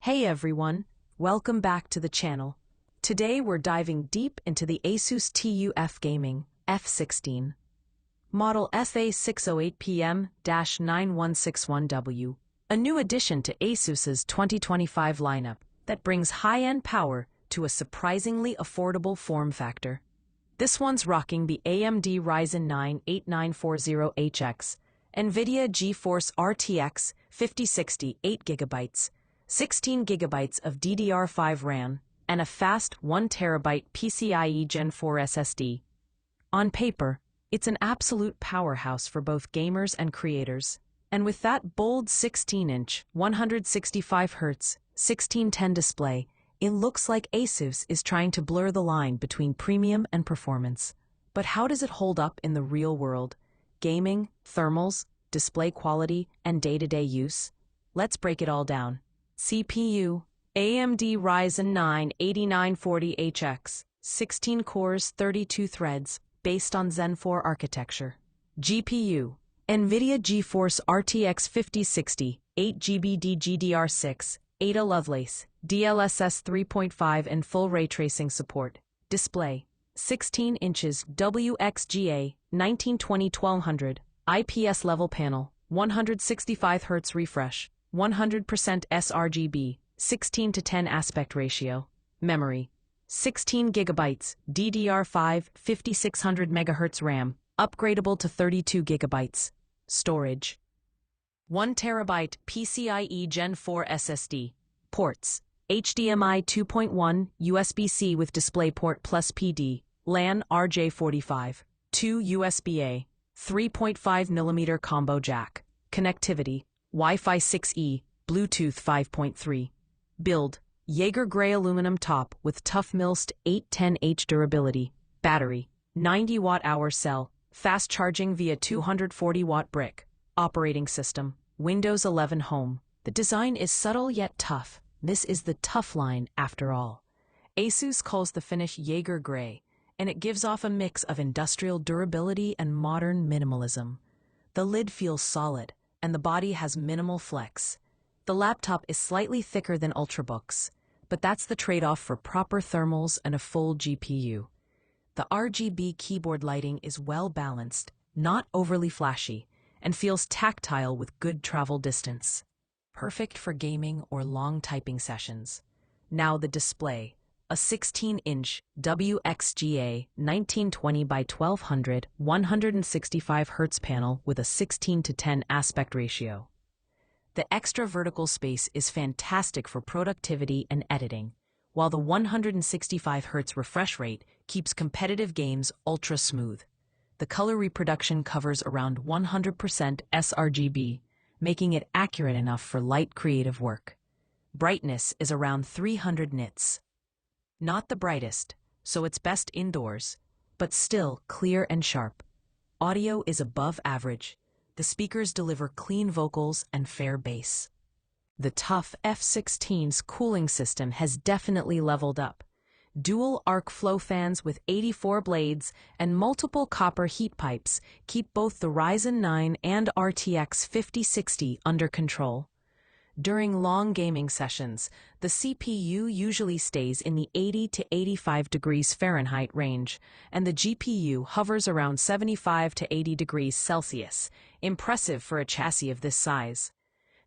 Hey everyone, welcome back to the channel. Today we're diving deep into the ASUS TUF Gaming F16. Model FA608PM-9161W, a new addition to ASUS's 2025 lineup that brings high-end power to a surprisingly affordable form factor. This one's rocking the AMD Ryzen 9 8940HX, NVIDIA GeForce RTX 5060 8GB, 16 GB of DDR5 RAM, and a fast 1TB PCIe Gen 4 SSD. On paper, it's an absolute powerhouse for both gamers and creators. And with that bold 16-inch, 165Hz, 1610 display, it looks like ASUS is trying to blur the line between premium and performance. But how does it hold up in the real world? Gaming, thermals, display quality, and day-to-day use? Let's break it all down. CPU, AMD Ryzen 9 8940HX, 16 cores, 32 threads, based on Zen 4 architecture. GPU, NVIDIA GeForce RTX 5060, 8GB DGDR6, Ada Lovelace, DLSS 3.5 and full ray tracing support. Display, 16 inches WUXGA, 1920-1200, IPS level panel, 165Hz refresh, 100% sRGB, 16:10 aspect ratio. Memory, 16 GB, DDR5, 5600 MHz RAM, upgradable to 32 GB. Storage, 1TB PCIe Gen 4 SSD. Ports, HDMI 2.1, USB-C with DisplayPort plus PD, LAN RJ45, 2 USB-A, 3.5mm combo jack. Connectivity, Wi-Fi 6E, Bluetooth 5.3. Build, Jaeger gray aluminum top with tough MILST 810H durability. Battery, 90 Wh cell, fast charging via 240 Watt brick. Operating system, Windows 11 Home. The design is subtle yet tough. This is the tough line after all. ASUS calls the finish Jaeger gray, and it gives off a mix of industrial durability and modern minimalism. The lid feels solid, and the body has minimal flex. The laptop is slightly thicker than Ultrabooks, but that's the trade-off for proper thermals and a full GPU. The RGB keyboard lighting is well balanced, not overly flashy, and feels tactile with good travel distance. Perfect for gaming or long typing sessions. Now the display, a 16-inch WUXGA 1920 by 1200 165Hz panel with a 16:10 aspect ratio. The extra vertical space is fantastic for productivity and editing, while the 165Hz refresh rate keeps competitive games ultra smooth. The color reproduction covers around 100% sRGB, making it accurate enough for light creative work. Brightness is around 300 nits. Not the brightest, so it's best indoors, but still clear and sharp. Audio is above average. The speakers deliver clean vocals and fair bass. The TUF F16's cooling system has definitely leveled up. Dual arc flow fans with 84 blades and multiple copper heat pipes keep both the Ryzen 9 and RTX 5060 under control. During long gaming sessions, the CPU usually stays in the 80 to 85 degrees Fahrenheit range, and the GPU hovers around 75 to 80 degrees Celsius, impressive for a chassis of this size.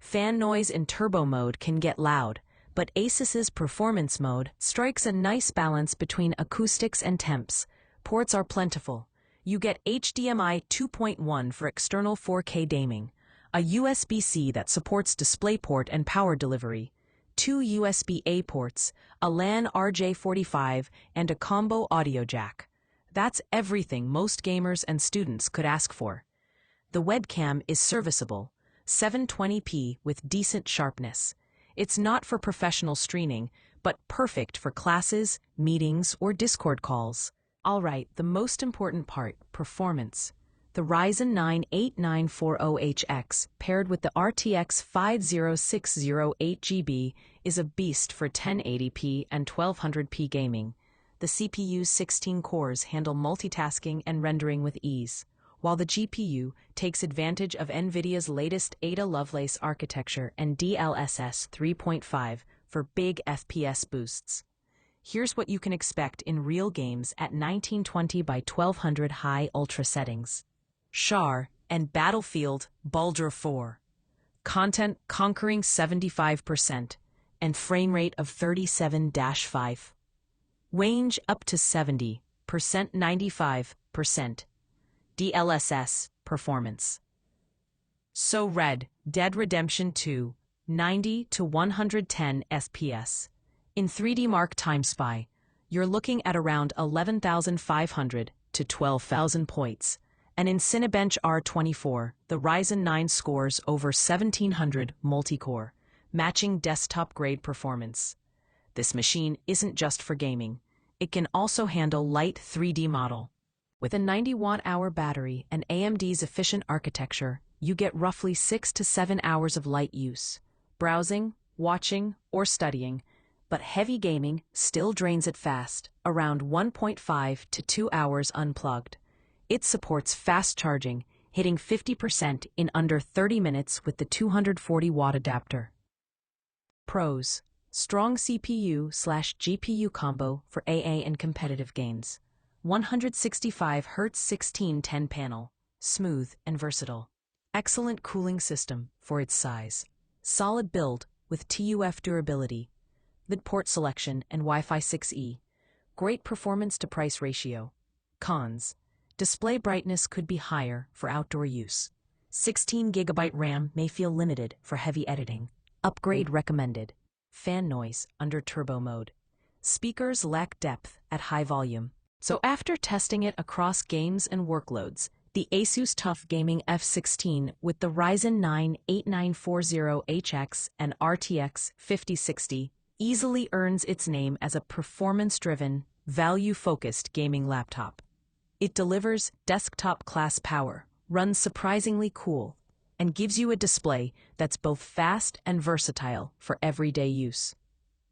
Fan noise in turbo mode can get loud, but ASUS's performance mode strikes a nice balance between acoustics and temps. Ports are plentiful. You get HDMI 2.1 for external 4K gaming, a USB-C that supports DisplayPort and power delivery, 2 USB-A ports, a LAN RJ45, and a combo audio jack. That's everything most gamers and students could ask for. The webcam is serviceable, 720p with decent sharpness. It's not for professional streaming, but perfect for classes, meetings, or Discord calls. Alright, the most important part, performance. The Ryzen 9 8940HX paired with the RTX 5060 8GB is a beast for 1080p and 1200p gaming. The CPU's 16 cores handle multitasking and rendering with ease, while the GPU takes advantage of NVIDIA's latest Ada Lovelace architecture and DLSS 3.5 for big FPS boosts. Here's what you can expect in real games at 1920 by 1200 high ultra settings. Char and Battlefield Bulger 4. Content conquering 75% and frame rate of 37-5. Range up to 70%, 95%. DLSS performance. So Red Dead Redemption 2, 90 to 110 FPS. In 3D Mark Time Spy, you're looking at around 11,500 to 12,000 points, and in Cinebench R24, the Ryzen 9 scores over 1,700 multi-core, matching desktop-grade performance. This machine isn't just for gaming. It can also handle light 3D model. With a 90 watt-hour battery and AMD's efficient architecture, you get roughly 6 to 7 hours of light use, browsing, watching, or studying, but heavy gaming still drains it fast, around 1.5 to 2 hours unplugged. It supports fast charging, hitting 50% in under 30 minutes with the 240-watt adapter. Pros: strong CPU/GPU combo for AA and competitive games. 165Hz 1610 panel, smooth and versatile. Excellent cooling system for its size. Solid build with TUF durability. Mid-port selection and Wi-Fi 6E. Great performance to price ratio. Cons: display brightness could be higher for outdoor use. 16GB RAM may feel limited for heavy editing. Upgrade recommended. Fan noise under turbo mode. Speakers lack depth at high volume. So after testing it across games and workloads, the ASUS TUF Gaming F16 with the Ryzen 9 8940HX and RTX 5060 easily earns its name as a performance-driven, value-focused gaming laptop. It delivers desktop-class power, runs surprisingly cool, and gives you a display that's both fast and versatile for everyday use.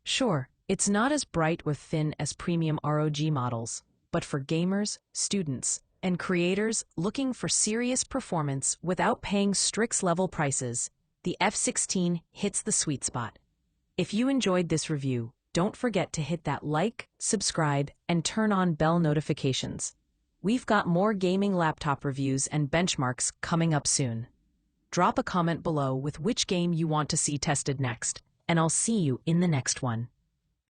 Sure, it's not as bright or thin as premium ROG models, but for gamers, students, and creators looking for serious performance without paying Strix-level prices, the F16 hits the sweet spot. If you enjoyed this review, don't forget to hit that like, subscribe, and turn on bell notifications. We've got more gaming laptop reviews and benchmarks coming up soon. Drop a comment below with which game you want to see tested next, and I'll see you in the next one.